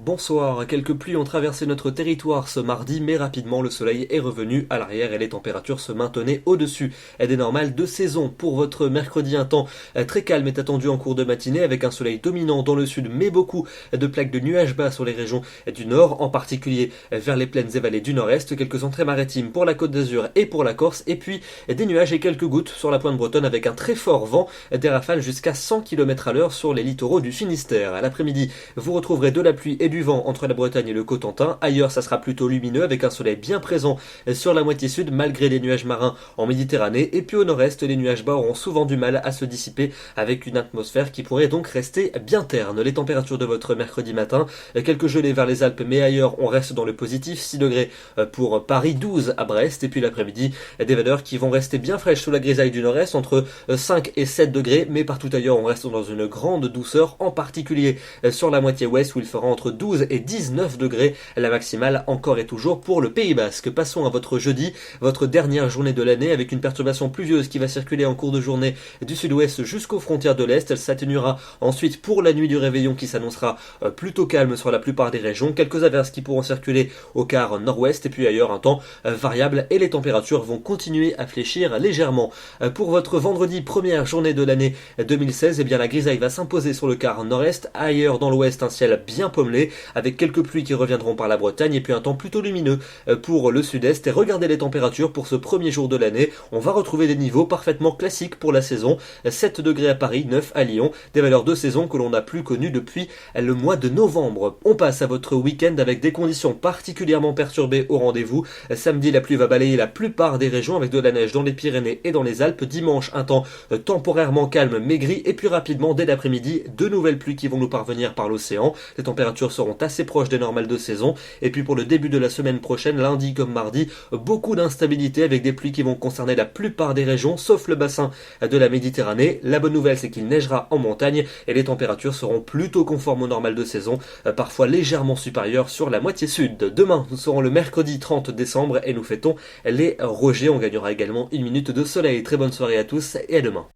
bonsoir. Quelques pluies ont traversé notre territoire ce mardi, mais rapidement le soleil est revenu à l'arrière et les températures se maintenaient au-dessus des normales de saison. Pour votre mercredi, un temps très calme est attendu en cours de matinée avec un soleil dominant dans le sud, mais beaucoup de plaques de nuages bas sur les régions du nord, en particulier vers les plaines et vallées du nord-est, quelques entrées maritimes pour la Côte d'Azur et pour la Corse, et puis des nuages et quelques gouttes sur la pointe bretonne avec un très fort vent, des rafales jusqu'à 100 km/h sur les littoraux du Finistère. À l'après-midi, vous retrouverez de la pluie et du vent entre la Bretagne et le Cotentin. Ailleurs, ça sera plutôt lumineux avec un soleil bien présent sur la moitié sud malgré les nuages marins en Méditerranée. Et puis au nord-est, les nuages bas auront souvent du mal à se dissiper avec une atmosphère qui pourrait donc rester bien terne. Les températures de votre mercredi matin, quelques gelées vers les Alpes, mais ailleurs on reste dans le positif. 6 degrés pour Paris, 12 à Brest. Et puis l'après-midi, des valeurs qui vont rester bien fraîches sous la grisaille du nord-est, entre 5 et 7 degrés. Mais partout ailleurs, on reste dans une grande douceur, en particulier sur la moitié ouest où il fera entre 12 et 19 degrés, la maximale encore et toujours pour le Pays Basque. Passons à votre jeudi, votre dernière journée de l'année avec une perturbation pluvieuse qui va circuler en cours de journée du sud-ouest jusqu'aux frontières de l'est. Elle s'atténuera ensuite pour la nuit du réveillon qui s'annoncera plutôt calme sur la plupart des régions. Quelques averses qui pourront circuler au quart nord-ouest et puis ailleurs un temps variable et les températures vont continuer à fléchir légèrement. Pour votre vendredi, première journée de l'année 2016, eh bien la grisaille va s'imposer sur le quart nord-est. Ailleurs dans l'ouest, un ciel bien pommelé avec quelques pluies qui reviendront par la Bretagne et puis un temps plutôt lumineux pour le sud-est. Et regardez les températures pour ce premier jour de l'année. On va retrouver des niveaux parfaitement classiques pour la saison. 7 degrés à Paris, 9 à Lyon. Des valeurs de saison que l'on n'a plus connues depuis le mois de novembre. On passe à votre week-end avec des conditions particulièrement perturbées au rendez-vous. Samedi, la pluie va balayer la plupart des régions avec de la neige dans les Pyrénées et dans les Alpes. Dimanche, un temps temporairement calme mais gris et puis rapidement dès l'après-midi, de nouvelles pluies qui vont nous parvenir par l'océan. Les températures seront assez proches des normales de saison. Et puis pour le début de la semaine prochaine, lundi comme mardi, beaucoup d'instabilité avec des pluies qui vont concerner la plupart des régions, sauf le bassin de la Méditerranée. La bonne nouvelle, c'est qu'il neigera en montagne et les températures seront plutôt conformes aux normales de saison, parfois légèrement supérieures sur la moitié sud. Demain, nous serons le mercredi 30 décembre et nous fêtons les Rogers. On gagnera également une minute de soleil. Très bonne soirée à tous et à demain.